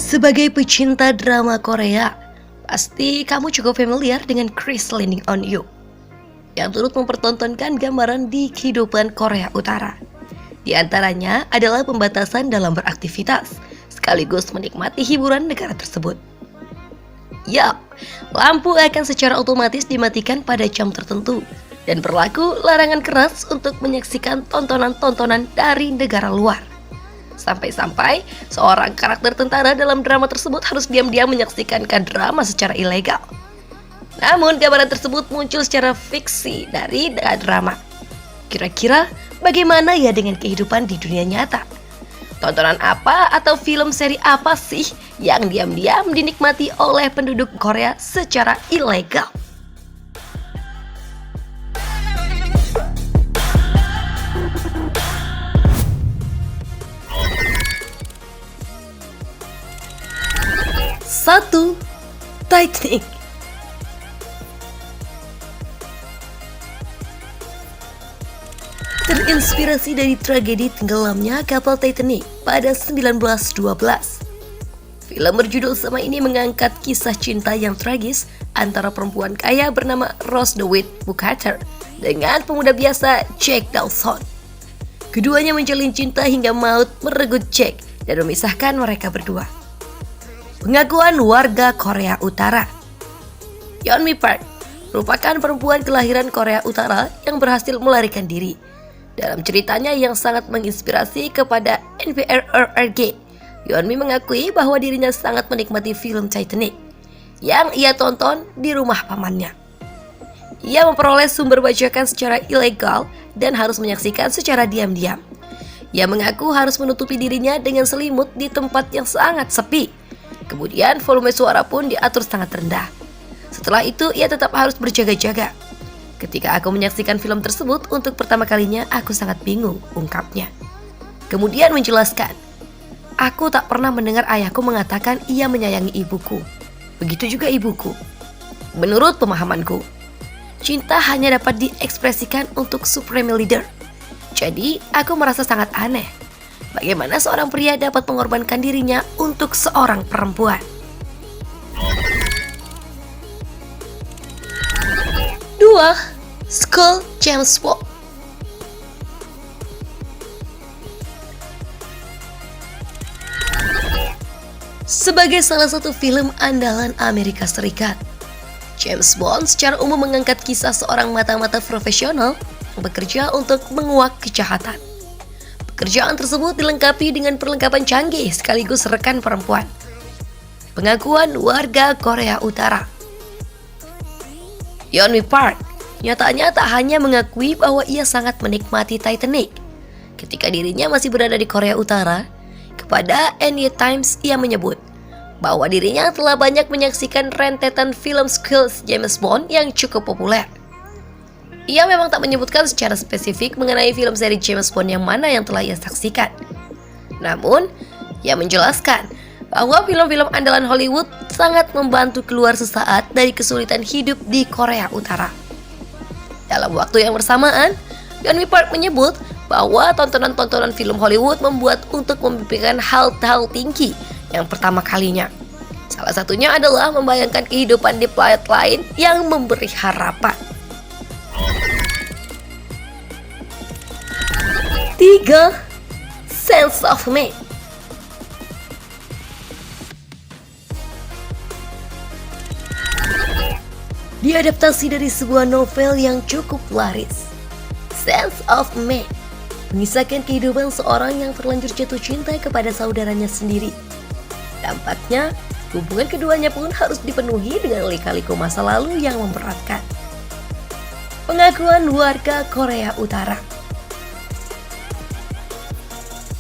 Sebagai pecinta drama Korea, pasti kamu cukup familiar dengan Chris Leaning on You yang turut mempertontonkan gambaran di kehidupan Korea Utara. Di antaranya adalah pembatasan dalam beraktivitas, sekaligus menikmati hiburan negara tersebut. Yap, lampu akan secara otomatis dimatikan pada jam tertentu dan berlaku larangan keras untuk menyaksikan tontonan-tontonan dari negara luar. Sampai-sampai seorang karakter tentara dalam drama tersebut harus diam-diam menyaksikan drama secara ilegal. Namun gambaran tersebut muncul secara fiksi dari drama. Kira-kira bagaimana ya dengan kehidupan di dunia nyata? Tontonan apa atau film seri apa sih yang diam-diam dinikmati oleh penduduk Korea secara ilegal? Satu, Titanic. Terinspirasi dari tragedi tenggelamnya kapal Titanic pada 1912. Film berjudul sama ini mengangkat kisah cinta yang tragis antara perempuan kaya bernama Rose DeWitt Bukater dengan pemuda biasa Jack Dawson. Keduanya menjalin cinta hingga maut merenggut Jack dan memisahkan mereka berdua. Pengakuan warga Korea Utara. Yeonmi Park merupakan perempuan kelahiran Korea Utara yang berhasil melarikan diri. Dalam ceritanya yang sangat menginspirasi kepada NPRRG, Yeonmi mengakui bahwa dirinya sangat menikmati film Titanic yang ia tonton di rumah pamannya. Ia memperoleh sumber bajakan secara ilegal dan harus menyaksikan secara diam-diam. Ia mengaku harus menutupi dirinya dengan selimut di tempat yang sangat sepi. Kemudian volume suara pun diatur sangat rendah. Setelah itu ia tetap harus berjaga-jaga. Ketika aku menyaksikan film tersebut untuk pertama kalinya, aku sangat bingung, ungkapnya. Kemudian menjelaskan, aku tak pernah mendengar ayahku mengatakan ia menyayangi ibuku. Begitu juga ibuku. Menurut pemahamanku, cinta hanya dapat diekspresikan untuk supreme leader. Jadi, aku merasa sangat aneh. Bagaimana seorang pria dapat mengorbankan dirinya untuk seorang perempuan? 2. Skull James Bond. Sebagai salah satu film andalan Amerika Serikat, James Bond secara umum mengangkat kisah seorang mata-mata profesional yang bekerja untuk menguak kejahatan. Pekerjaan tersebut dilengkapi dengan perlengkapan canggih sekaligus rekan perempuan. Pengakuan warga Korea Utara. Yeonmi Park nyatanya tak hanya mengakui bahwa ia sangat menikmati Titanic. Ketika dirinya masih berada di Korea Utara, kepada NY Times ia menyebut bahwa dirinya telah banyak menyaksikan rentetan film Skills James Bond yang cukup populer. Ia memang tak menyebutkan secara spesifik mengenai film seri James Bond yang mana yang telah ia saksikan. Namun, ia menjelaskan bahwa film-film andalan Hollywood sangat membantu keluar sesaat dari kesulitan hidup di Korea Utara. Dalam waktu yang bersamaan, Yeonmi Park menyebut bahwa tontonan-tontonan film Hollywood membuat untuk memimpikan hal-hal tinggi yang pertama kalinya. Salah satunya adalah membayangkan kehidupan di planet lain yang memberi harapan. 3. Sense of Me. Diadaptasi dari sebuah novel yang cukup laris, Sense of Me mengisahkan kehidupan seorang yang terlanjur jatuh cinta kepada saudaranya sendiri. Dampaknya, hubungan keduanya pun harus dipenuhi dengan lika-liku masa lalu yang memberatkan. Pengakuan warga Korea Utara.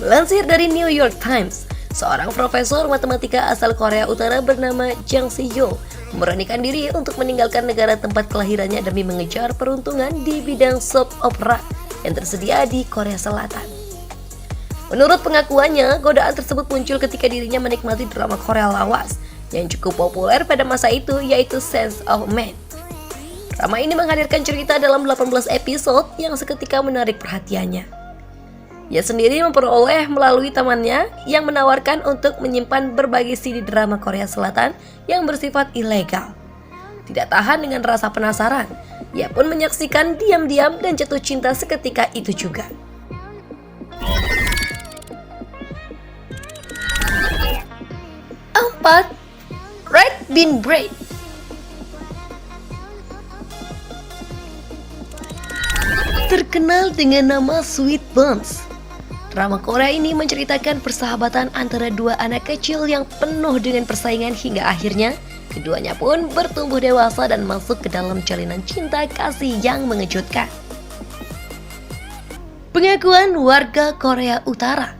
Melansir dari New York Times, seorang profesor matematika asal Korea Utara bernama Jang Si-yo memberanikan diri untuk meninggalkan negara tempat kelahirannya demi mengejar peruntungan di bidang soap opera yang tersedia di Korea Selatan. Menurut pengakuannya, godaan tersebut muncul ketika dirinya menikmati drama Korea lawas yang cukup populer pada masa itu, yaitu Sense of Me. Drama ini menghadirkan cerita dalam 18 episode yang seketika menarik perhatiannya. Ia sendiri memperoleh melalui temannya yang menawarkan untuk menyimpan berbagai CD drama Korea Selatan yang bersifat ilegal. Tidak tahan dengan rasa penasaran, ia pun menyaksikan diam-diam dan jatuh cinta seketika itu juga. 4. Red Bean Bread. Terkenal dengan nama Sweet Buns, drama Korea ini menceritakan persahabatan antara dua anak kecil yang penuh dengan persaingan hingga akhirnya keduanya pun bertumbuh dewasa dan masuk ke dalam jalinan cinta kasih yang mengejutkan. Pengakuan warga Korea Utara.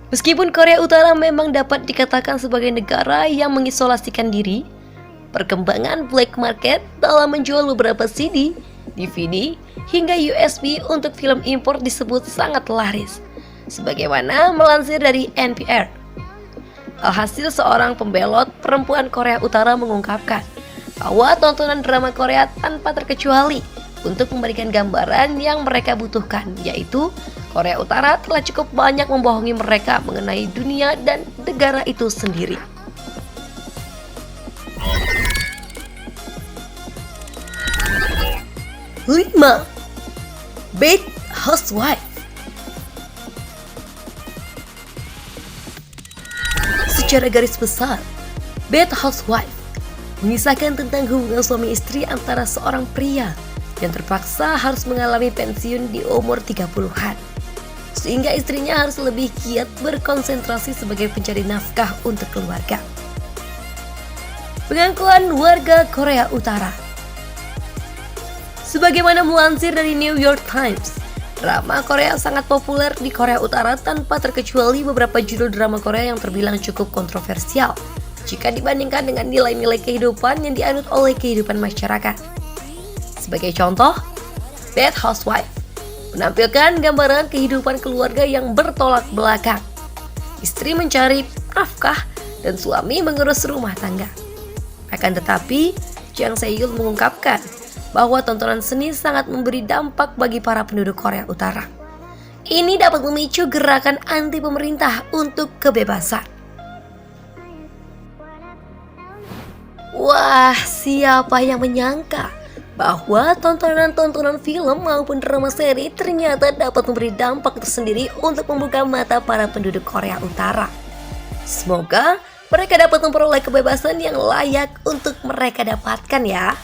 Meskipun Korea Utara memang dapat dikatakan sebagai negara yang mengisolasikan diri, perkembangan black market dalam menjual beberapa CD, DVD, hingga USB untuk film impor disebut sangat laris, sebagaimana melansir dari NPR. Alhasil seorang pembelot perempuan Korea Utara mengungkapkan bahwa tontonan drama Korea tanpa terkecuali untuk memberikan gambaran yang mereka butuhkan, yaitu Korea Utara telah cukup banyak membohongi mereka mengenai dunia dan negara itu sendiri. Lima. Bad Housewife. Secara garis besar, Bad Housewife mengisahkan tentang hubungan suami istri antara seorang pria yang terpaksa harus mengalami pensiun di umur 30-an, sehingga istrinya harus lebih giat berkonsentrasi sebagai pencari nafkah untuk keluarga. Pengakuan warga Korea Utara. Sebagaimana melansir dari New York Times, drama Korea sangat populer di Korea Utara tanpa terkecuali beberapa judul drama Korea yang terbilang cukup kontroversial jika dibandingkan dengan nilai-nilai kehidupan yang dianut oleh kehidupan masyarakat. Sebagai contoh, Bad Housewife menampilkan gambaran kehidupan keluarga yang bertolak belakang. Istri mencari nafkah dan suami mengurus rumah tangga. Akan tetapi, Jang Se-yul mengungkapkan bahwa tontonan seni sangat memberi dampak bagi para penduduk Korea Utara. Ini dapat memicu gerakan anti pemerintah untuk kebebasan. Wah, siapa yang menyangka bahwa tontonan-tontonan film maupun drama seri ternyata dapat memberi dampak tersendiri untuk membuka mata para penduduk Korea Utara. Semoga mereka dapat memperoleh kebebasan yang layak untuk mereka dapatkan ya.